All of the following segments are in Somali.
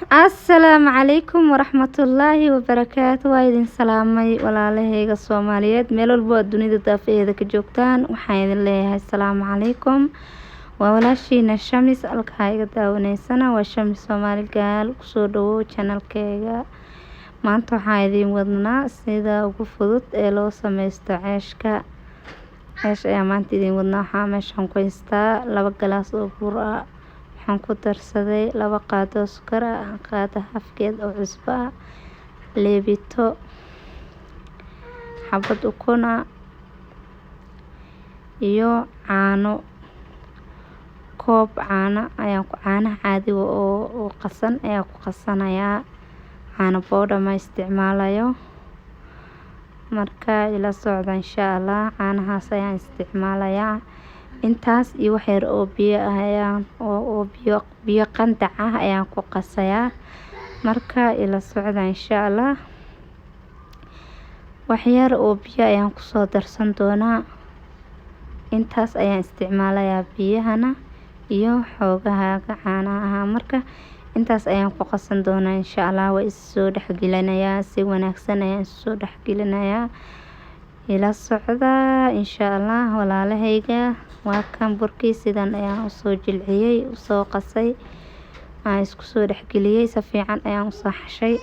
Asalaamu calaykum waraxmatullaahi wabarakaatu. Waa idin salaamay walaalahayga Soomaaliyeed meel walbo aad dunida daafaheeda ka joogtaan. Waxaan idin leeyahay asalaamu calaykum. Waa walaashiina Shamis halkaa iga daawanaysana waa Shamis Soomaali gaal. Kusoo dhawow channelkayga. Maanta waxaan idin wadnaa sida ugu fudud ee loo sameysto ceeshka. Ceesh ayaa maanta idin wadnaa. Waxaan meeshaan ku haystaa 2 galaas oo bur ah. Waxaan ku darsaday 2 qaado sokor ah, qaado hafkeed oo cusbo ah, leebito, xabad ukun ah iyo caano. Koob caano caanaha caadiga oo qasan ayaa ku qasanayaa. Caano powder ma isticmaalayo. Marka ila socda insha Allah caanahaas ayaan isticmaalayaa. Intaas iyo wax yar oo biyo ah ayaan biyo qandac ah ayaan ku qasayaa. Marka ila socda insha Allah wax yar oo biyo ayaan ku soo darsan doonaa. Intaas ayaan isticmaalayaa biyahana iyo xoogaha caanaha. Marka intaas ayaan ku qasan doonaa insha Allah. Waa is soo dhaxgelinayaa si wanaagsan ayaan soo dhaxgelinayaa. Ila socda insha Allah walaalahayga. Waa kan burkii sidan ayaan u soo jilciyay, u soo qasay. Aan isku soo dhaxgeliyay si fiican ayaan u soo xashay.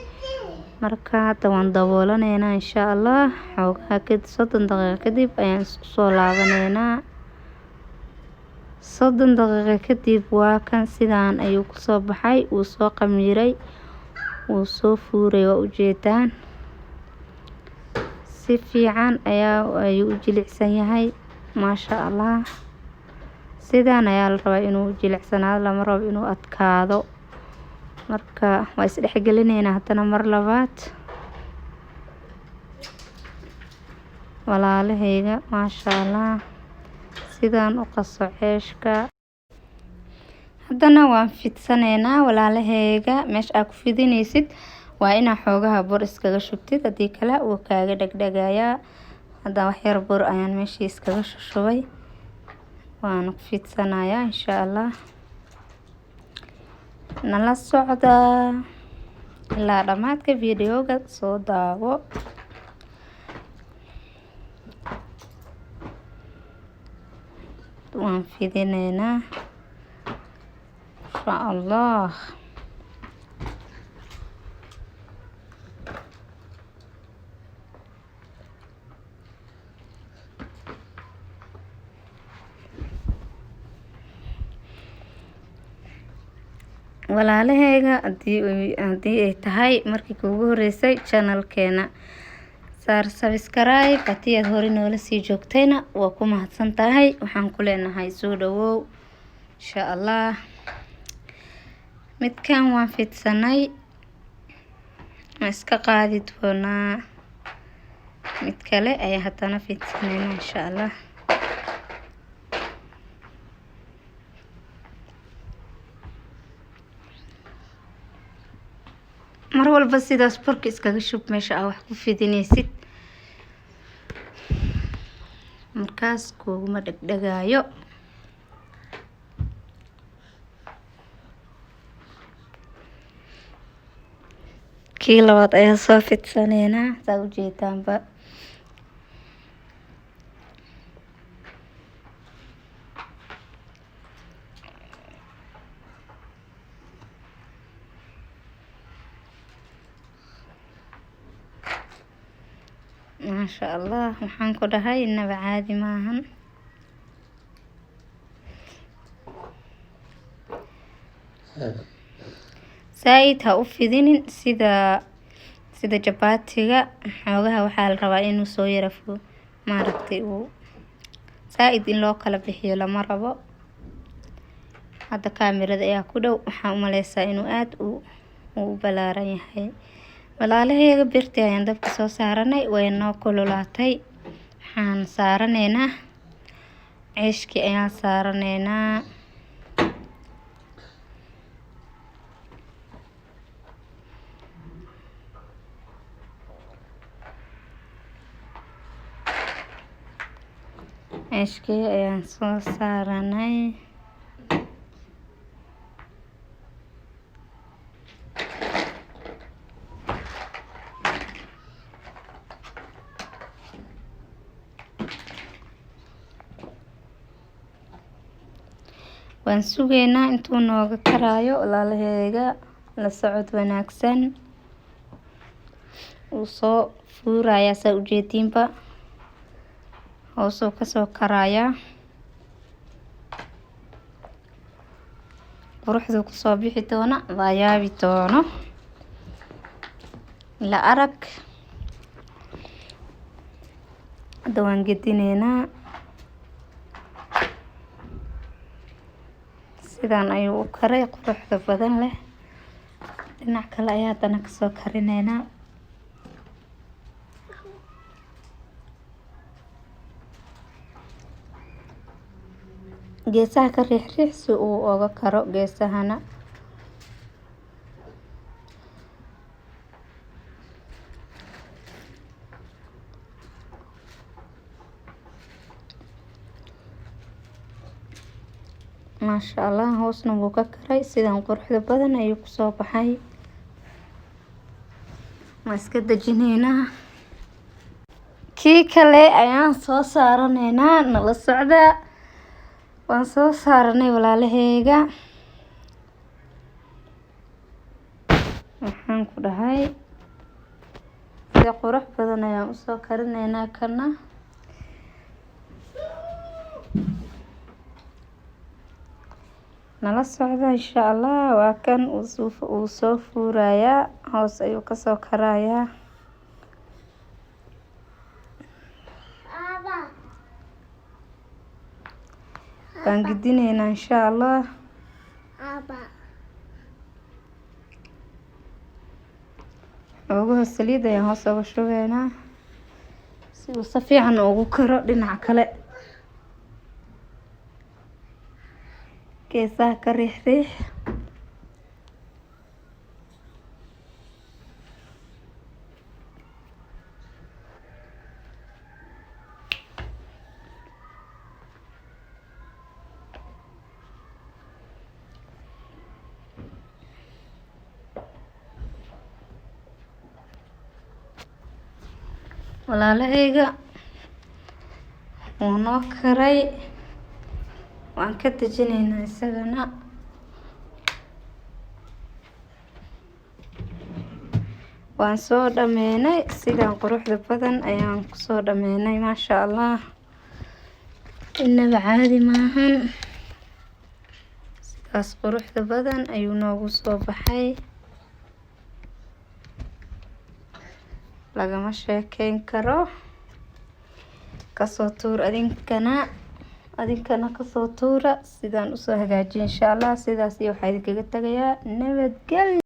Marka hadda waan daboolanaynaa insha Allah. Xoogaha kadib 30 daqiiqo kadib ayaan isku soo laabanaynaa. 30 daqiiqo kadib waa kan sidaan ayuu ku soo baxay. Wuu soo qamiiray, wuu soo fuuray waa u jeedaan. Si fiican ayuu u jilicsan yahay. Maasha Allah. Sidaan ayaa la rabaa inuu jilicsanaado, lama rabo inuu adkaado. Marka waa is dhaxgelinaynaa hadana mar labaad. Walaalahayga maasha Allah. Sidaan u qaso ceeshka. Hadana waan fidsanaynaa walaalahayga. Meesha aad ku fidinaysid waa inaa xoogaha bur iskaga shubtid. Hadii kale wuu kaaga dhagdhagayaa. Hadda wax yar bur ayaan meeshii iskaga shubay. Waan ku fidsanayaa insha Allah. Nala socda ilaa dhamaadka videoga soo daawo. Waan fidinaynaa insha Allah. Walaalahayga hadii ay tahay markii kuugu horeysay channelkeena saar subscribe hadii aad hore noola sii joogtayna waa ku mahadsan tahay. Waxaan ku leenahay soo dhawow insha Allah. Midkaan waan fidsanay. Iska qaadi doonaa. Mid kale ayaa hadana fidsanaynaa insha Allah. mar walba sidaas burka iskaga shub meesha aad wax ku fidinaysid. Markaas kuuguma dhagdhagaayo. Kii labaad ayaa soo fidsanaynaa saa u jeedaanba. Maasha Allah. Waxaan ku dhahay inaba caadi maahan. Saaid ha u fidinin sida jabaatiga. Xoogaha waxaa la rabaa inuu soo yarafo maaragtay uu saaid in loo kala bixiyo lama rabo. Hadda kaamirada ayaa ku dhow. Waxaan u maleysaa inuu aad u balaaran yahay. Walaalahayga birta ayaan dabka soo saaranay way noo kululaatay. Waxaan saaranaynaa ceeshkii ayaan saaranaynaa. Ceeshkii ayaan soo saaranay. waan sugeynaa intuu nooga karaayo walaalaheyga. La socod wanaagsan. Wuu soo fuurayaa saa ujeediinba. Hoosuu kasoo karayaa. quruxdu kusoo bixi doona waa yaabi doono. La arag. Hadda waan gedineynaa. sidaan ayuu u karay quruxda badan leh. dhinac kale ayaa haddana kasoo karineynaa. geesaha ka riix si uu uga karo geesahana. maasha Allah, hoosna wuu ka karay. sidaan quruxda badan ayuu kusoo baxay. ma iska dajineynaa. kii kale ayaan soo saaraneynaa. nala socda. waan soo saaranay walaalaheyga. waxaan ku dhahay si qurux badan ayaan usoo karineynaa kana. nala socda insha Allah. waa kan uu soo fuurayaa. hoos ayuu kasoo karayaa. waan gedineynaa insha Allah. xoogaha saliid ayaan hoos uga shubeynaa si uu si fiican ugu karo dhinaca kale. geesaha ka riix. walaalaheyga wuu noo karay. waan ka dajineynaa isagana. waan soo dhameynay. sidaan quruxda badan ayaan kusoo dhameynay. maasha Allah. inaba caadi maahan. sidaas quruxda badan ayuu noogu soo baxay. lagama sheekeyn karo. kasoo tuur adinkana kasoo tuura. sidaan usoo hagaajiyo insha Allah. sidaas iyo waxaa idinkaga tagayaa nabadgelyo.